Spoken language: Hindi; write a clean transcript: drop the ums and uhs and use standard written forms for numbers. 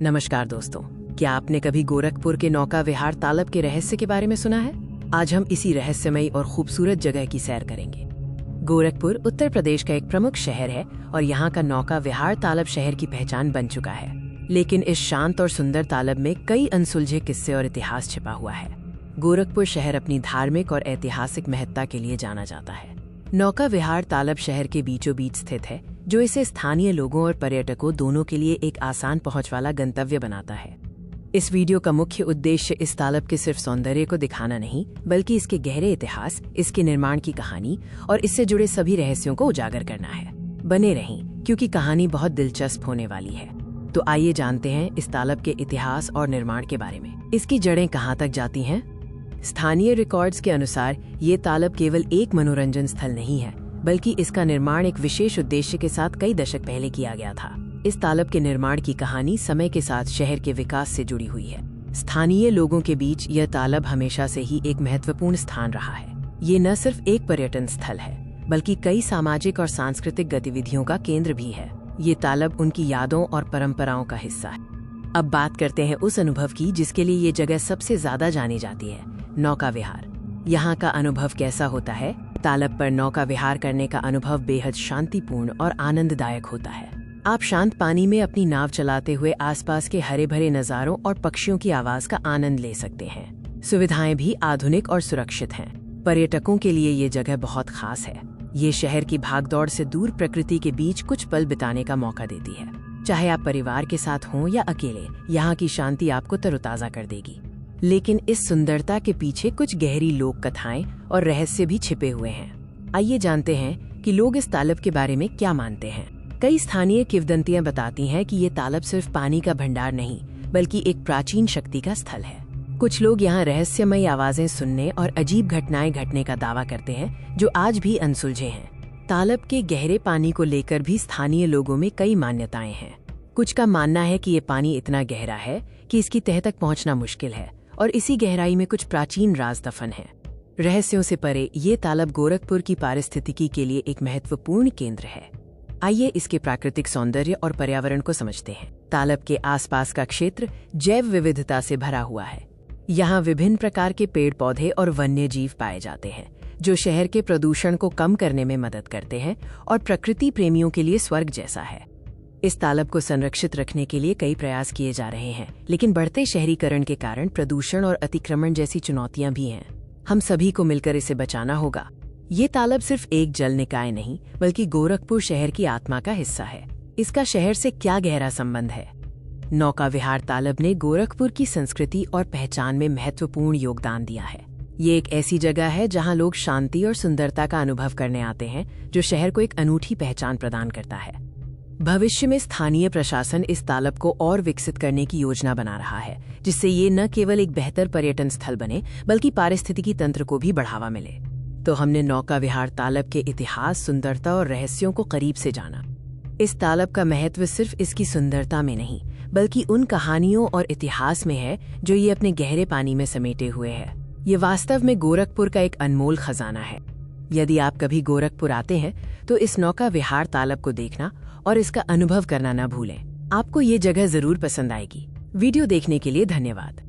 नमस्कार दोस्तों, क्या आपने कभी गोरखपुर के नौका विहार तालाब के रहस्य के बारे में सुना है? आज हम इसी रहस्यमयी और खूबसूरत जगह की सैर करेंगे। गोरखपुर उत्तर प्रदेश का एक प्रमुख शहर है और यहाँ का नौका विहार तालाब शहर की पहचान बन चुका है। लेकिन इस शांत और सुंदर तालाब में कई अनसुलझे किस्से और इतिहास छिपा हुआ है। गोरखपुर शहर अपनी धार्मिक और ऐतिहासिक महत्ता के लिए जाना जाता है। नौका विहार तालाब शहर के बीचों बीच स्थित है, जो इसे स्थानीय लोगों और पर्यटकों दोनों के लिए एक आसान पहुंच वाला गंतव्य बनाता है। इस वीडियो का मुख्य उद्देश्य इस तालाब के सिर्फ सौंदर्य को दिखाना नहीं, बल्कि इसके गहरे इतिहास, इसके निर्माण की कहानी और इससे जुड़े सभी रहस्यों को उजागर करना है। बने रहें, क्योंकि कहानी बहुत दिलचस्प होने वाली है। तो आइए जानते हैं इस तालाब के इतिहास और निर्माण के बारे में। इसकी जड़ें कहाँ तक जाती हैं? स्थानीय रिकॉर्ड्स के अनुसार ये तालाब केवल एक मनोरंजन स्थल नहीं है, बल्कि इसका निर्माण एक विशेष उद्देश्य के साथ कई दशक पहले किया गया था। इस तालाब के निर्माण की कहानी समय के साथ शहर के विकास से जुड़ी हुई है। स्थानीय लोगों के बीच यह तालाब हमेशा से ही एक महत्वपूर्ण स्थान रहा है। ये न सिर्फ एक पर्यटन स्थल है, बल्कि कई सामाजिक और सांस्कृतिक गतिविधियों का केंद्र भी है। ये तालाब उनकी यादों और परंपराओं का हिस्सा है। अब बात करते हैं उस अनुभव की जिसके लिए ये जगह सबसे ज्यादा जानी जाती है, नौका विहार। यहाँ का अनुभव कैसा होता है? तालाब पर नौका विहार करने का अनुभव बेहद शांतिपूर्ण और आनंददायक होता है। आप शांत पानी में अपनी नाव चलाते हुए आसपास के हरे भरे नज़ारों और पक्षियों की आवाज का आनंद ले सकते हैं। सुविधाएं भी आधुनिक और सुरक्षित हैं। पर्यटकों के लिए ये जगह बहुत खास है। ये शहर की भागदौड़ से दूर प्रकृति के बीच कुछ पल बिताने का मौका देती है। चाहे आप परिवार के साथ हों या अकेले, यहाँ की शांति आपको तरोताजा कर देगी। लेकिन इस सुंदरता के पीछे कुछ गहरी लोक कथाएं और रहस्य भी छिपे हुए हैं। आइए जानते हैं कि लोग इस तालाब के बारे में क्या मानते हैं। कई स्थानीय किंवदंतियां बताती हैं कि ये तालाब सिर्फ पानी का भंडार नहीं, बल्कि एक प्राचीन शक्ति का स्थल है। कुछ लोग यहाँ रहस्यमयी आवाजें सुनने और अजीब घटनाएं घटने का दावा करते हैं, जो आज भी अनसुलझे हैं। तालाब के गहरे पानी को लेकर भी स्थानीय लोगों में कई मान्यताएं हैं। कुछ का मानना है कि ये पानी इतना गहरा है कि इसकी तह तक पहुंचना मुश्किल है और इसी गहराई में कुछ प्राचीन राज दफन है। रहस्यों से परे ये तालाब गोरखपुर की पारिस्थितिकी के लिए एक महत्वपूर्ण केंद्र है। आइए इसके प्राकृतिक सौंदर्य और पर्यावरण को समझते हैं। तालाब के आसपास का क्षेत्र जैव विविधता से भरा हुआ है। यहाँ विभिन्न प्रकार के पेड़ पौधे और वन्य जीव पाए जाते हैं, जो शहर के प्रदूषण को कम करने में मदद करते हैं और प्रकृति प्रेमियों के लिए स्वर्ग जैसा है। इस तालाब को संरक्षित रखने के लिए कई प्रयास किए जा रहे हैं, लेकिन बढ़ते शहरीकरण के कारण प्रदूषण और अतिक्रमण जैसी चुनौतियां भी हैं। हम सभी को मिलकर इसे बचाना होगा। ये तालाब सिर्फ एक जल निकाय नहीं, बल्कि गोरखपुर शहर की आत्मा का हिस्सा है। इसका शहर से क्या गहरा संबंध है? नौका विहार तालाब ने गोरखपुर की संस्कृति और पहचान में महत्वपूर्ण योगदान दिया है। ये एक ऐसी जगह है जहाँ लोग शांति और सुंदरता का अनुभव करने आते हैं, जो शहर को एक अनूठी पहचान प्रदान करता है। भविष्य में स्थानीय प्रशासन इस तालाब को और विकसित करने की योजना बना रहा है, जिससे ये न केवल एक बेहतर पर्यटन स्थल बने, बल्कि पारिस्थितिकी तंत्र को भी बढ़ावा मिले। तो हमने नौका विहार तालाब के इतिहास, सुंदरता और रहस्यों को करीब से जाना। इस तालाब का महत्व सिर्फ इसकी सुंदरता में नहीं, बल्कि उन कहानियों और इतिहास में है जो ये अपने गहरे पानी में समेटे हुए है। ये वास्तव में गोरखपुर का एक अनमोल खजाना है। यदि आप कभी गोरखपुर आते हैं तो इस नौका विहार तालाब को देखना और इसका अनुभव करना न भूलें। आपको ये जगह जरूर पसंद आएगी। वीडियो देखने के लिए धन्यवाद।